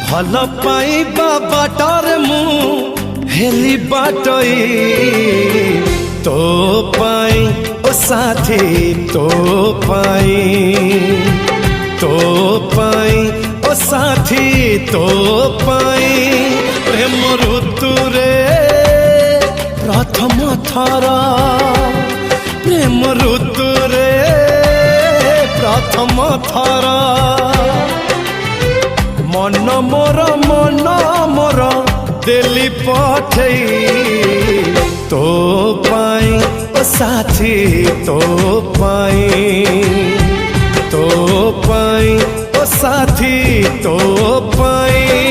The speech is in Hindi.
भल पाइबा बाटर मु हेली बाटई तो पाई ओ साथी तो पाई ओ साथी तो पाई प्रेम ऋतुरे प्रथम थर प्रेम ऋतुरे प्रथम थर मन मोर दिल्ली पठई तो पाई ओ साथी तो पाई ओ साथी तो पाई